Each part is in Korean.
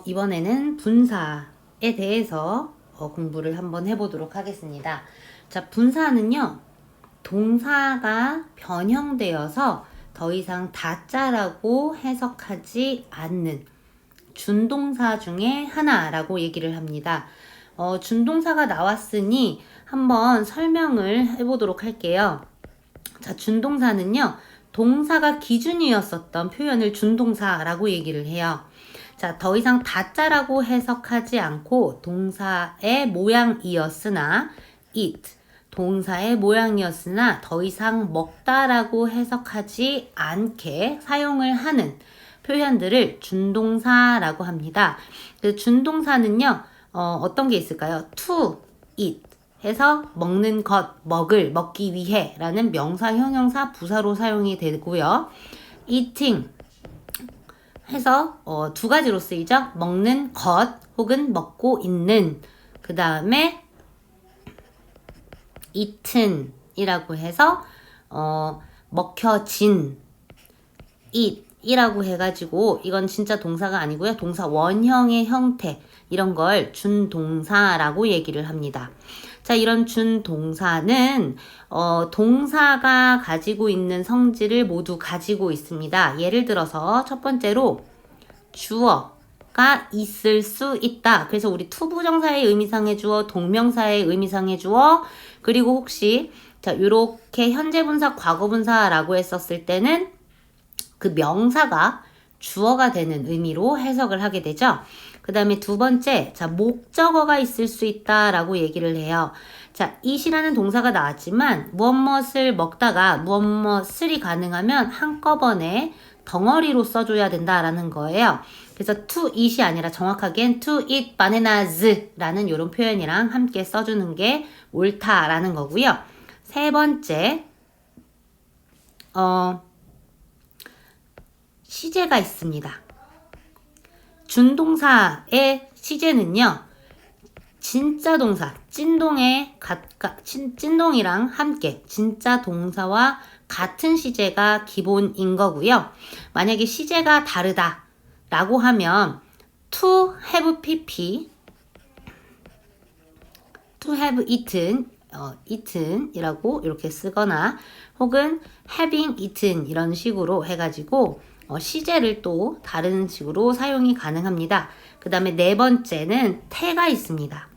이번에는 분사에 대해서 공부를 한번 해보도록 하겠습니다. 자, 분사는요, 동사가 변형되어서 더 이상 다자라고 해석하지 않는 준동사 중에 하나라고 얘기를 합니다. 준동사가 나왔으니 한번 설명을 해보도록 할게요. 자, 준동사는요, 동사가 기준이었었던 표현을 준동사라고 얘기를 해요. 자, 더 이상 다자라고 해석하지 않고 동사의 모양이었으나 eat, 동사의 모양이었으나 더 이상 먹다라고 해석하지 않게 사용을 하는 표현들을 준동사라고 합니다. 그 준동사는요, 어떤 게 있을까요? to eat 해서 먹는 것, 먹기 위해 라는 명사, 형용사, 부사로 사용이 되고요. eating 해서 두 가지로 쓰이죠. 먹는 것 혹은 먹고 있는. 그 다음에 eaten 이라고 해서 먹혀진 eat 이라고 해가지고 이건 진짜 동사가 아니고요. 동사 원형의 형태 이런 걸 준동사라고 얘기를 합니다. 자, 이런 준동사는 동사가 가지고 있는 성질을 모두 가지고 있습니다. 예를 들어서 첫 번째로 주어가 있을 수 있다. 그래서 우리 투부정사의 의미상의 주어, 동명사의 의미상의 주어, 그리고 혹시 자, 요렇게 현재분사, 과거분사라고 했었을 때는 그 명사가 주어가 되는 의미로 해석을 하게 되죠. 그 다음에 두 번째, 자, 목적어가 있을 수 있다라고 얘기를 해요. 자, eat이라는 동사가 나왔지만 무엇무엇을 먹다가 무엇무엇을이 가능하면 한꺼번에 덩어리로 써줘야 된다라는 거예요. 그래서 to eat이 아니라 정확하게는 to eat bananas 라는 이런 표현이랑 함께 써주는 게 옳다라는 거고요. 세 번째, 시제가 있습니다. 준동사의 시제는요, 진짜 동사, 찐동이랑 함께 진짜 동사와 같은 시제가 기본인 거고요. 만약에 시제가 다르다 라고 하면 to have pp, to have eaten, eaten 이라고 이렇게 쓰거나 혹은 having eaten 이런 식으로 해가지고 시제를 또 다른 식으로 사용이 가능합니다. 그 다음에 네 번째는 태가 있습니다.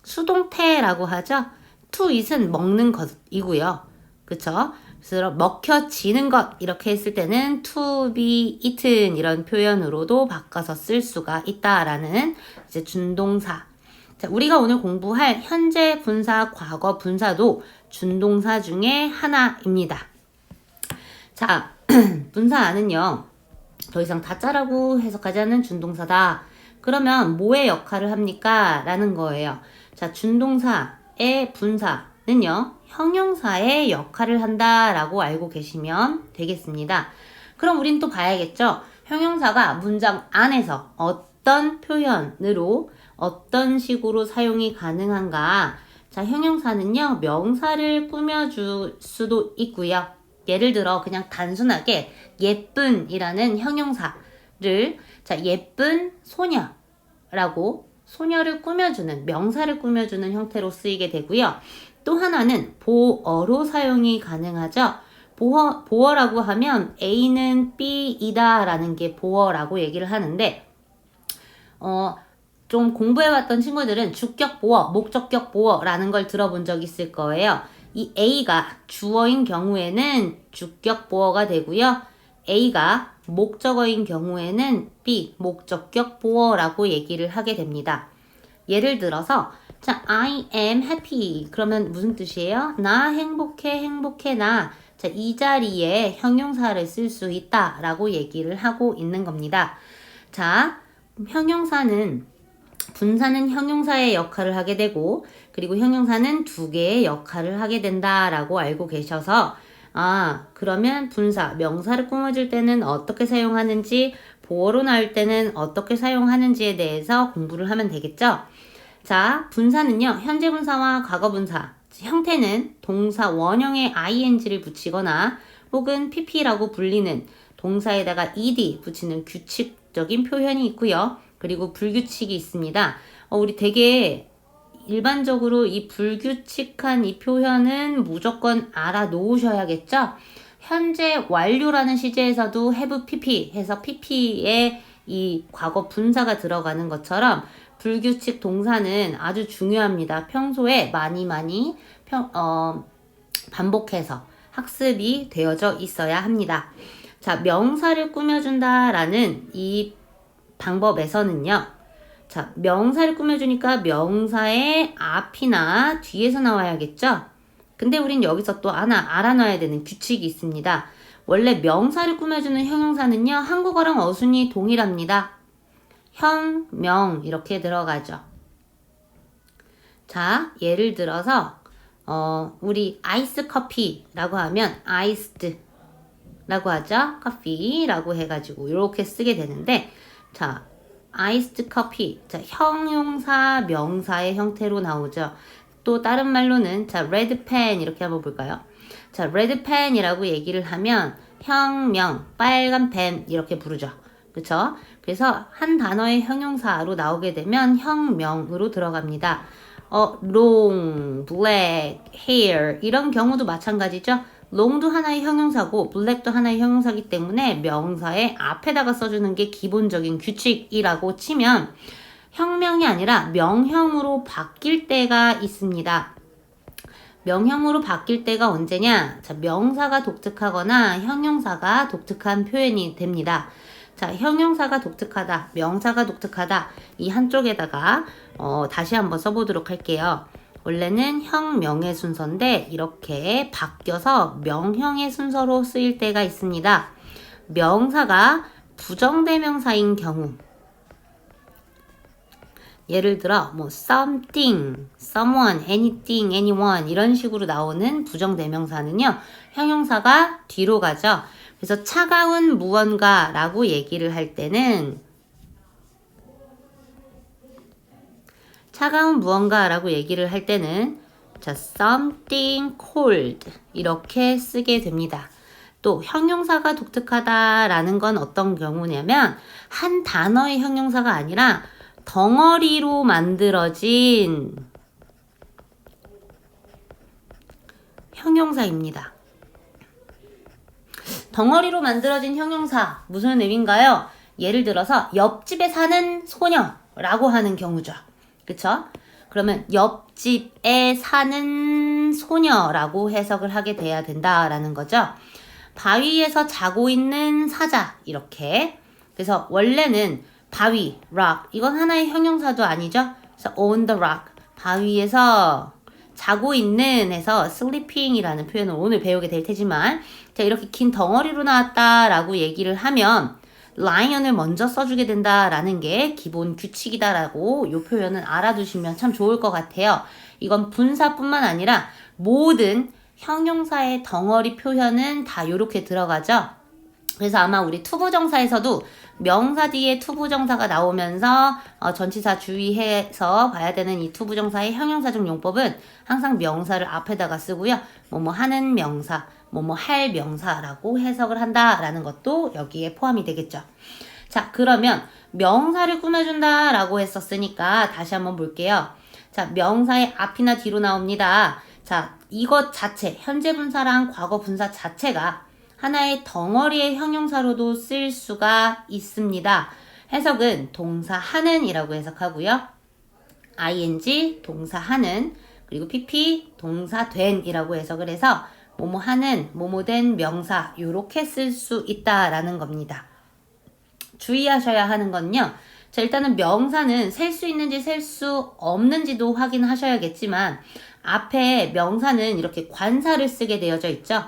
수동태라고 하죠. to eat은 먹는 것이고요. 그쵸? 그래서 먹혀지는 것 이렇게 했을 때는 to be eaten 이런 표현으로도 바꿔서 쓸 수가 있다라는 이제 준동사. 자, 우리가 오늘 공부할 현재 분사, 과거 분사도 준동사 중에 하나입니다. 자, 분사는요, 더 이상 다자라고 해석하지 않는 준동사다. 그러면 뭐의 역할을 합니까? 라는 거예요. 자, 준동사의 분사는요, 형용사의 역할을 한다라고 알고 계시면 되겠습니다. 그럼 우린 또 봐야겠죠? 형용사가 문장 안에서 어떤 표현으로 어떤 식으로 사용이 가능한가? 자, 형용사는요, 명사를 꾸며줄 수도 있고요. 예를 들어 그냥 단순하게 예쁜이라는 형용사를 자, 예쁜 소녀라고 소녀를 꾸며주는 명사를 꾸며주는 형태로 쓰이게 되고요. 또 하나는 보어로 사용이 가능하죠. 보어라고 하면 A는 B이다 라는 게 보어라고 얘기를 하는데 좀 공부해봤던 친구들은 주격 보어, 목적격 보어라는 걸 들어본 적 있을 거예요. 이 A가 주어인 경우에는 주격 보어가 되고요. A가 목적어인 경우에는 B, 목적격 보어라고 얘기를 하게 됩니다. 예를 들어서 자, I am happy. 그러면 무슨 뜻이에요? 나 행복해 나. 자, 이 자리에 형용사를 쓸 수 있다 라고 얘기를 하고 있는 겁니다. 자, 분사는 형용사의 역할을 하게 되고 그리고 형용사는 두 개의 역할을 하게 된다라고 알고 계셔서 그러면 분사, 명사를 꾸며줄 때는 어떻게 사용하는지 보어로 나올 때는 어떻게 사용하는지에 대해서 공부를 하면 되겠죠? 자, 분사는요, 현재 분사와 과거 분사, 형태는 동사 원형에 ing를 붙이거나 혹은 pp라고 불리는 동사에다가 ed 붙이는 규칙적인 표현이 있고요. 그리고 불규칙이 있습니다. 우리 되게 일반적으로 이 불규칙한 이 표현은 무조건 알아놓으셔야겠죠? 현재 완료라는 시제에서도 have pp 해서 pp에 이 과거 분사가 들어가는 것처럼 불규칙 동사는 아주 중요합니다. 평소에 많이 반복해서 학습이 되어져 있어야 합니다. 자, 명사를 꾸며준다라는 이 방법에서는요. 자, 명사를 꾸며주니까 명사의 앞이나 뒤에서 나와야겠죠? 근데 우린 여기서 또 하나 알아놔야 되는 규칙이 있습니다. 원래 명사를 꾸며주는 형용사는요. 한국어랑 어순이 동일합니다. 형, 명 이렇게 들어가죠. 자, 예를 들어서 우리 아이스 커피라고 하면 아이스드 라고 하죠. 커피라고 해가지고 이렇게 쓰게 되는데 자, 아이스드 커피. 자, 형용사, 명사의 형태로 나오죠. 또 다른 말로는 자, 레드 펜 이렇게 한번 볼까요? 자, 레드 펜이라고 얘기를 하면 형, 명, 빨간 펜 이렇게 부르죠. 그쵸? 그래서 한 단어의 형용사로 나오게 되면 형, 명으로 들어갑니다. long, black, hair 이런 경우도 마찬가지죠. long도 하나의 형용사고 black도 하나의 형용사이기 때문에 명사의 앞에다가 써주는 게 기본적인 규칙이라고 치면 형명이 아니라 명형으로 바뀔 때가 있습니다. 명형으로 바뀔 때가 언제냐? 자, 명사가 독특하거나 형용사가 독특한 표현이 됩니다. 자, 형용사가 독특하다, 명사가 독특하다 이 한쪽에다가 다시 한번 써보도록 할게요. 원래는 형, 명의 순서인데 이렇게 바뀌어서 명형의 순서로 쓰일 때가 있습니다. 명사가 부정대명사인 경우 예를 들어 뭐 something, someone, anything, anyone 이런 식으로 나오는 부정대명사는요. 형용사가 뒤로 가죠. 그래서 차가운 무언가라고 얘기를 할 때는 차가운 무언가라고 얘기를 할 때는 자, something cold 이렇게 쓰게 됩니다. 또 형용사가 독특하다라는 건 어떤 경우냐면 한 단어의 형용사가 아니라 덩어리로 만들어진 형용사입니다. 덩어리로 만들어진 형용사 무슨 의미인가요? 예를 들어서 옆집에 사는 소녀라고 하는 경우죠. 그쵸? 그러면 옆집에 사는 소녀라고 해석을 하게 돼야 된다라는 거죠. 바위에서 자고 있는 사자 이렇게. 그래서 원래는 바위, rock 이건 하나의 형용사도 아니죠. 그래서 on the rock 바위에서 자고 있는 해서 sleeping이라는 표현을 오늘 배우게 될 테지만 자, 이렇게 긴 덩어리로 나왔다라고 얘기를 하면 lion을 먼저 써주게 된다라는 게 기본 규칙이다라고 이 표현은 알아두시면 참 좋을 것 같아요. 이건 분사뿐만 아니라 모든 형용사의 덩어리 표현은 다 이렇게 들어가죠. 그래서 아마 우리 투부정사에서도 명사 뒤에 투부정사가 나오면서 전치사 주의해서 봐야 되는 이 투부정사의 형용사적 용법은 항상 명사를 앞에다가 쓰고요. 뭐뭐 하는 명사, 뭐뭐 할 명사라고 해석을 한다라는 것도 여기에 포함이 되겠죠. 자, 그러면 명사를 꾸며준다 라고 했었으니까 다시 한번 볼게요. 자, 명사의 앞이나 뒤로 나옵니다. 자, 이것 자체, 현재 분사랑 과거 분사 자체가 하나의 덩어리의 형용사로도 쓸 수가 있습니다. 해석은 동사 하는 이라고 해석하고요. ing 동사 하는 그리고 pp 동사 된 이라고 해석을 해서 뭐뭐 하는 뭐뭐 된 명사 이렇게 쓸 수 있다라는 겁니다. 주의하셔야 하는 건요. 자, 일단은 명사는 셀 수 있는지 셀 수 없는지도 확인하셔야겠지만 앞에 명사는 이렇게 관사를 쓰게 되어져 있죠.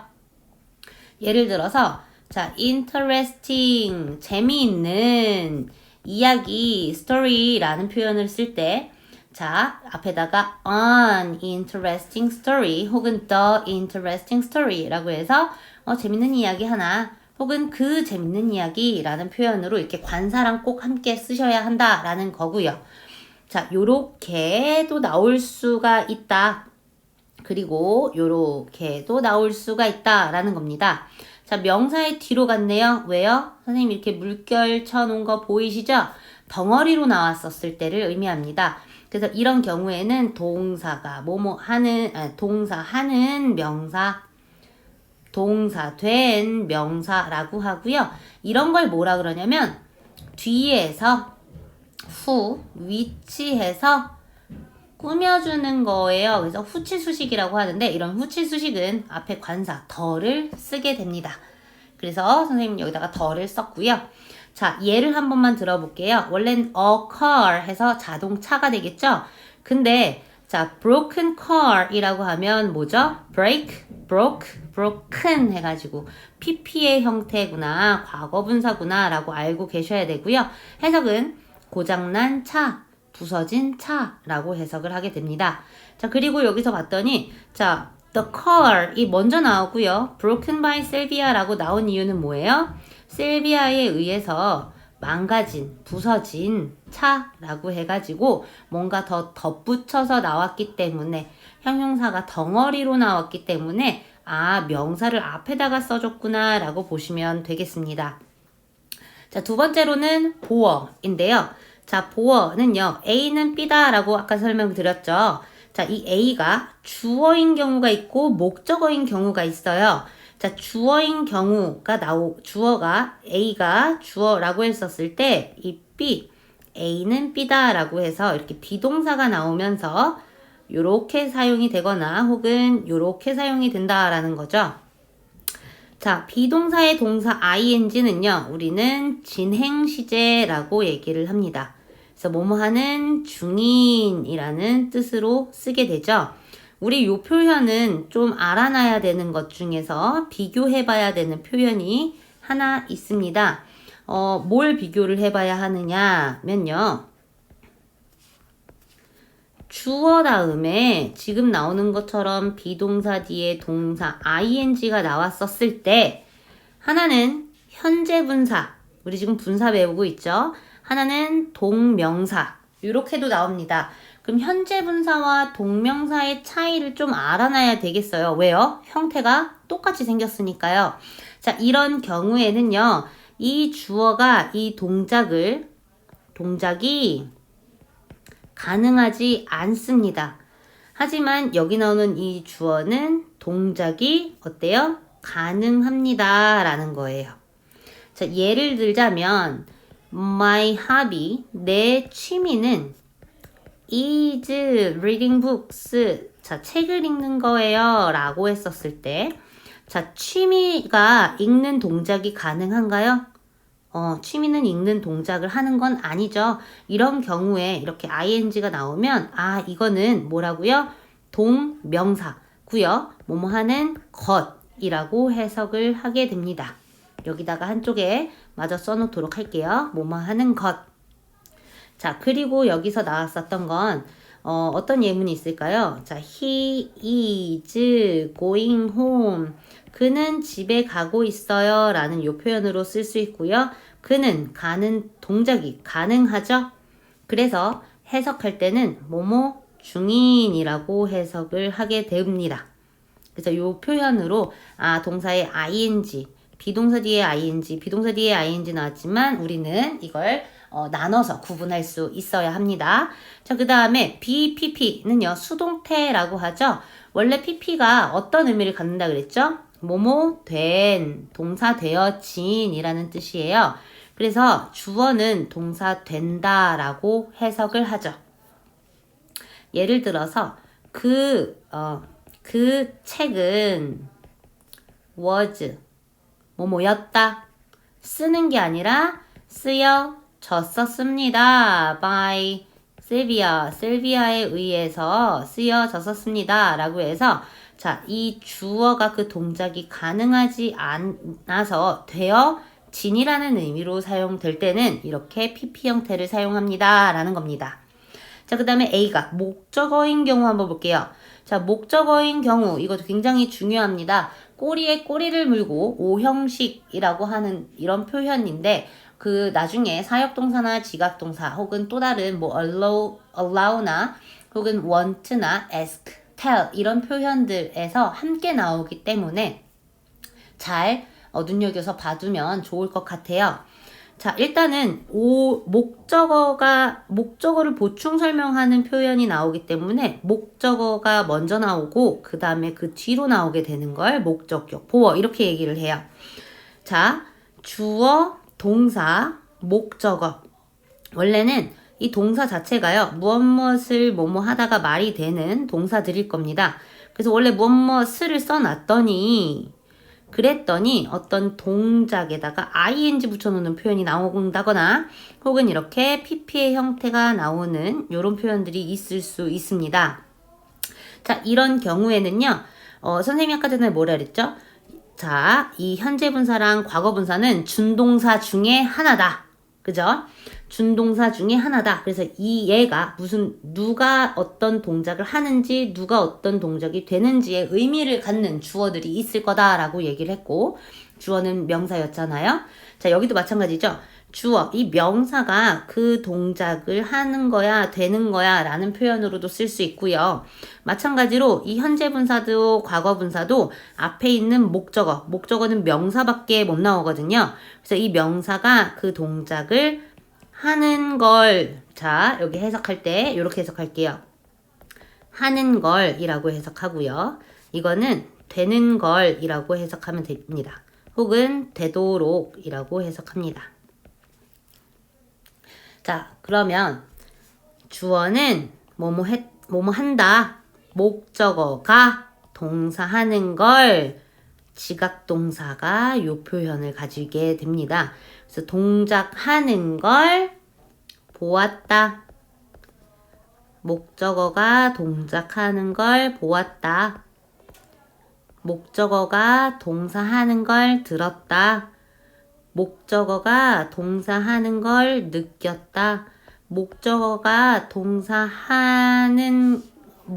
예를 들어서 자, interesting, 재미있는 이야기, story라는 표현을 쓸 때 자, 앞에다가 an interesting story 혹은 the interesting story라고 해서 재밌는 이야기 하나 혹은 그 재밌는 이야기라는 표현으로 이렇게 관사랑 꼭 함께 쓰셔야 한다라는 거고요. 자, 요렇게도 나올 수가 있다. 그리고 요렇게도 나올 수가 있다라는 겁니다. 자, 명사의 뒤로 갔네요. 왜요? 선생님 이렇게 물결 쳐놓은 거 보이시죠? 덩어리로 나왔었을 때를 의미합니다. 그래서 이런 경우에는 동사가 뭐뭐 하는, 동사 하는 명사, 동사 된 명사라고 하고요. 이런 걸 뭐라 그러냐면 뒤에서 후 위치해서 꾸며주는 거예요. 그래서 후치수식이라고 하는데 이런 후치수식은 앞에 관사 더를 쓰게 됩니다. 그래서 선생님 여기다가 더를 썼고요. 자, 예를 한 번만 들어볼게요. 원래는 a car 해서 자동차가 되겠죠? 근데 자, broken car 이라고 하면 뭐죠? break, broke, broken 해가지고 pp의 형태구나, 과거분사구나 라고 알고 계셔야 되고요. 해석은 고장난 차, 부서진 차라고 해석을 하게 됩니다. 자, 그리고 여기서 봤더니 자, the car 이 먼저 나오고요. broken by Sylvia라고 나온 이유는 뭐예요? 셀비아에 의해서 망가진, 부서진 차라고 해가지고 뭔가 더 덧붙여서 나왔기 때문에 형용사가 덩어리로 나왔기 때문에 아, 명사를 앞에다가 써줬구나 라고 보시면 되겠습니다. 자, 두 번째로는 보어인데요. 자, 보어는요. A는 B다 라고 아까 설명드렸죠. 자, 이 A가 주어인 경우가 있고 목적어인 경우가 있어요. 자, 주어인 경우가 주어가 A가 주어라고 했었을 때 이 B, A는 B다 라고 해서 이렇게 비동사가 나오면서 요렇게 사용이 되거나 혹은 요렇게 사용이 된다라는 거죠. 자, 비동사의 동사 ing는요. 우리는 진행시제라고 얘기를 합니다. 그래서 뭐뭐 하는 중인이라는 뜻으로 쓰게 되죠. 우리 요 표현은 좀 알아놔야 되는 것 중에서 비교해봐야 되는 표현이 하나 있습니다. 뭘 비교를 해봐야 하느냐면요. 주어 다음에 지금 나오는 것처럼 비동사 뒤에 동사 ing가 나왔었을 때 하나는 현재 분사, 우리 지금 분사 배우고 있죠? 하나는 동명사, 이렇게도 나옵니다. 그럼 현재 분사와 동명사의 차이를 좀 알아놔야 되겠어요. 왜요? 형태가 똑같이 생겼으니까요. 자, 이런 경우에는요. 이 주어가 이 동작이 가능하지 않습니다. 하지만 여기 나오는 이 주어는 동작이 어때요? 가능합니다. 라는 거예요. 자, 예를 들자면 my hobby, 내 취미는 is reading books. 자, 책을 읽는 거예요. 라고 했었을 때 자, 취미가 읽는 동작이 가능한가요? 취미는 읽는 동작을 하는 건 아니죠. 이런 경우에 이렇게 ing가 나오면 아, 이거는 뭐라고요? 동명사고요. 뭐뭐 하는 것이라고 해석을 하게 됩니다. 여기다가 한쪽에 마저 써놓도록 할게요. 뭐뭐 하는 것. 자, 그리고 여기서 나왔었던 건 어떤 예문이 있을까요? 자, he is going home. 그는 집에 가고 있어요. 라는 이 표현으로 쓸 수 있고요. 그는 가는 동작이 가능하죠. 그래서 해석할 때는 뭐뭐 중인이라고 해석을 하게 됩니다. 그래서 이 표현으로 아, 동사의 ing, 비동사 뒤에 ing, 비동사 뒤에 ing 나왔지만 우리는 이걸 나눠서 구분할 수 있어야 합니다. 자, 그 다음에 BPP는요, 수동태라고 하죠. 원래 PP가 어떤 의미를 갖는다 그랬죠? 뭐뭐 된, 동사 되어진 이라는 뜻이에요. 그래서 주어는 동사 된다라고 해석을 하죠. 예를 들어서 그 책은 was 뭐뭐였다. 쓰는 게 아니라 쓰여졌었습니다. by 실비아에 의해서 쓰여졌었습니다. 라고 해서 자, 이 주어가 그 동작이 가능하지 않아서 되어진이라는 의미로 사용될 때는 이렇게 PP 형태를 사용합니다. 라는 겁니다. 자, 그 다음에 A가 목적어인 경우 한번 볼게요. 자, 목적어인 경우 이것도 굉장히 중요합니다. 꼬리에 꼬리를 물고 오형식이라고 하는 이런 표현인데 그 나중에 사역동사나 지각동사 혹은 또 다른 뭐 allow나 혹은 want나 ask, tell 이런 표현들에서 함께 나오기 때문에 잘 눈여겨서 봐두면 좋을 것 같아요. 자, 일단은 목적어를 보충 설명하는 표현이 나오기 때문에 목적어가 먼저 나오고 그 다음에 그 뒤로 나오게 되는 걸 목적격, 보어 이렇게 얘기를 해요. 자, 주어, 동사, 목적어. 원래는 이 동사 자체가요, 무엇을 뭐뭐 하다가 말이 되는 동사들일 겁니다. 그래서 원래 무엇을 써놨더니 그랬더니 어떤 동작에다가 ing 붙여놓는 표현이 나온다거나 혹은 이렇게 pp의 형태가 나오는 이런 표현들이 있을 수 있습니다. 자, 이런 경우에는요, 선생님이 아까 전에 뭐라 그랬죠? 자, 이 현재 분사랑 과거 분사는 준동사 중에 하나다. 그죠? 준동사 중에 하나다. 그래서 이 얘가 누가 어떤 동작을 하는지, 누가 어떤 동작이 되는지에 의미를 갖는 주어들이 있을 거다라고 얘기를 했고, 주어는 명사였잖아요. 자, 여기도 마찬가지죠. 주어, 이 명사가 그 동작을 하는 거야, 되는 거야 라는 표현으로도 쓸 수 있고요. 마찬가지로 이 현재 분사도 과거 분사도 앞에 있는 목적어는 명사밖에 못 나오거든요. 그래서 이 명사가 그 동작을 하는 걸, 자, 여기 해석할 때 이렇게 해석할게요. 하는 걸이라고 해석하고요. 이거는 되는 걸이라고 해석하면 됩니다. 혹은 되도록이라고 해석합니다. 자, 그러면 주어는 뭐뭐 한다. 목적어가 동사하는 걸 지각동사가 요 표현을 가지게 됩니다. 그래서 동작하는 걸 보았다. 목적어가 동작하는 걸 보았다. 목적어가 동사하는 걸 들었다. 목적어가 동사하는 걸 느꼈다. 목적어가 동사하는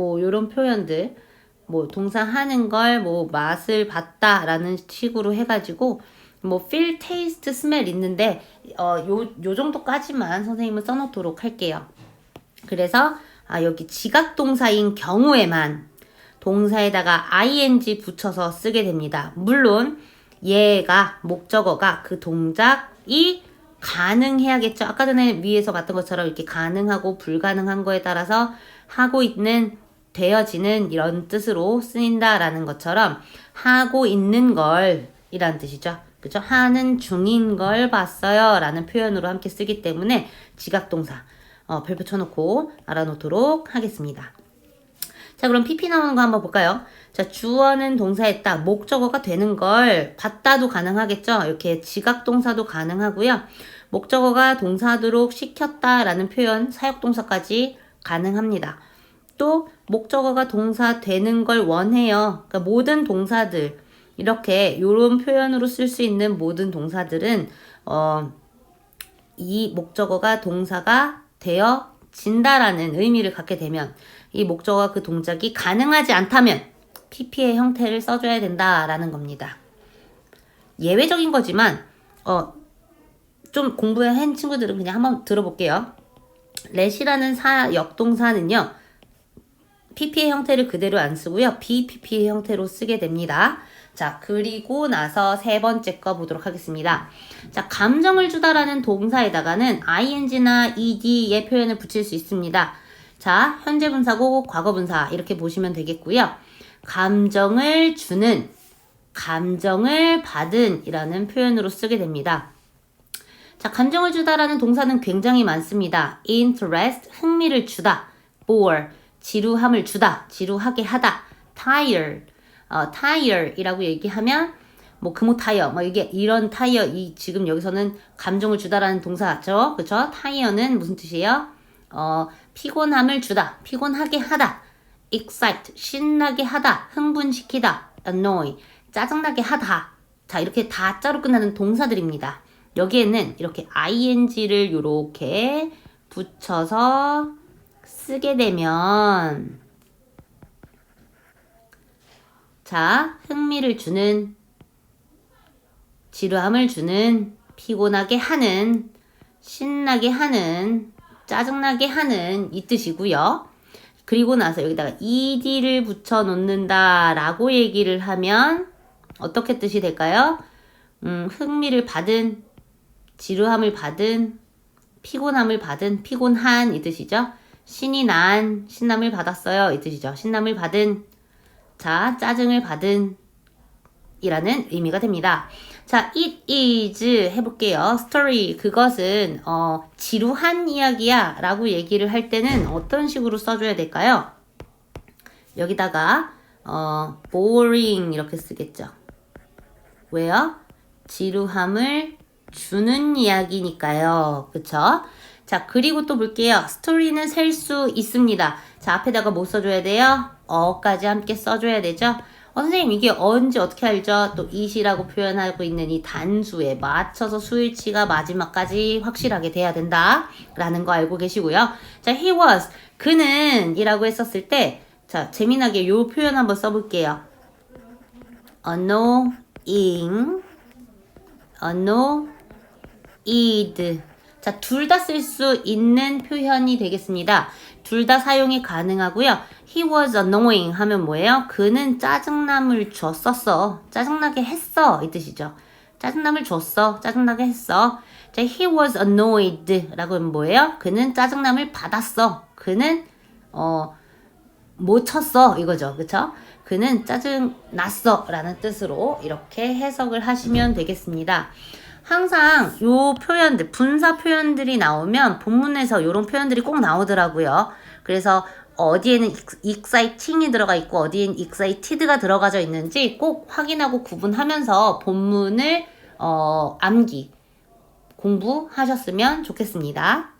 요런 표현들, 동사하는 걸 맛을 봤다 라는 식으로 해가지고 feel, taste, smell 있는데 요 정도까지만 선생님은 써놓도록 할게요. 그래서 여기 지각동사인 경우에만 동사에다가 ing 붙여서 쓰게 됩니다. 물론 얘가 목적어가 그 동작이 가능해야겠죠. 아까 전에 위에서 봤던 것처럼 이렇게 가능하고 불가능한 거에 따라서 하고 있는, 되어지는 이런 뜻으로 쓰인다라는 것처럼 하고 있는 걸 이란 뜻이죠. 그죠? 하는 중인 걸 봤어요 라는 표현으로 함께 쓰기 때문에 지각동사 별표 쳐놓고 알아놓도록 하겠습니다. 자, 그럼 PP 나오는 거 한번 볼까요? 자, 주어는 동사했다. 목적어가 되는 걸 봤다도 가능하겠죠? 이렇게 지각동사도 가능하고요. 목적어가 동사하도록 시켰다라는 표현, 사역동사까지 가능합니다. 또 목적어가 동사 되는 걸 원해요. 그러니까 모든 동사들, 이렇게 이런 표현으로 쓸 수 있는 모든 동사들은 이 목적어가 동사가 되어진다라는 의미를 갖게 되면 이 목적어가 그 동작이 가능하지 않다면 PP의 형태를 써줘야 된다라는 겁니다. 예외적인 거지만 좀 공부한 친구들은 그냥 한번 들어볼게요. let이라는 역동사는요. PP의 형태를 그대로 안 쓰고요. BPP의 형태로 쓰게 됩니다. 자, 그리고 나서 세 번째 거 보도록 하겠습니다. 자, 감정을 주다라는 동사에다가는 ing나 ed의 표현을 붙일 수 있습니다. 자, 현재 분사고 과거 분사 이렇게 보시면 되겠고요. 감정을 주는, 감정을 받은 이라는 표현으로 쓰게 됩니다. 자, 감정을 주다라는 동사는 굉장히 많습니다. interest, 흥미를 주다. bore, 지루함을 주다, 지루하게 하다. tire, tire이라고 얘기하면 금호 타이어, 이게 이런 타이어, 지금 여기서는 감정을 주다라는 동사죠. 그쵸? 타이어는 무슨 뜻이에요? 피곤함을 주다, 피곤하게 하다. excite, 신나게 하다, 흥분시키다. annoy, 짜증나게 하다. 자, 이렇게 다자로 끝나는 동사들입니다. 여기에는 이렇게 ing를 이렇게 붙여서 쓰게 되면 자, 흥미를 주는, 지루함을 주는, 피곤하게 하는, 신나게 하는, 짜증나게 하는 이 뜻이고요. 그리고 나서 여기다가 ed를 붙여 놓는다 라고 얘기를 하면 어떻게 뜻이 될까요? 흥미를 받은, 지루함을 받은, 피곤함을 받은, 피곤한 이 뜻이죠. 신이 난, 신남을 받았어요 이 뜻이죠. 신남을 받은, 자, 짜증을 받은 이라는 의미가 됩니다. 자, it is 해볼게요. story, 그것은 지루한 이야기야 라고 얘기를 할 때는 어떤 식으로 써줘야 될까요? 여기다가 boring 이렇게 쓰겠죠. 왜요? 지루함을 주는 이야기니까요. 그쵸? 자, 그리고 또 볼게요. 스토리는 셀 수 있습니다. 자, 앞에다가 뭐 써줘야 돼요? 어까지 함께 써줘야 되죠? 선생님 이게 언제 어떻게 알죠? 또 it이라고 표현하고 있는 이 단수에 맞춰서 수일치가 마지막까지 확실하게 돼야 된다 라는 거 알고 계시고요. 자, he was, 그는 이라고 했었을 때, 자, 재미나게 요 표현 한번 써볼게요. annoying, annoyed. 자, 둘 다 쓸 수 있는 표현이 되겠습니다. 둘 다 사용이 가능하고요. He was annoying 하면 뭐예요? 그는 짜증남을 줬었어. 짜증나게 했어. 이 뜻이죠. 짜증남을 줬어. 짜증나게 했어. 자, he was annoyed 라고 하면 뭐예요? 그는 짜증남을 받았어. 그는 못 쳤어. 이거죠. 그쵸? 그는 짜증났어 라는 뜻으로 이렇게 해석을 하시면 되겠습니다. 항상 요 표현들, 분사 표현들이 나오면 본문에서 요런 표현들이 꼭 나오더라고요. 그래서 어디에는 exciting이 들어가 있고 어디엔 excited가 들어가져 있는지 꼭 확인하고 구분하면서 본문을 암기, 공부하셨으면 좋겠습니다.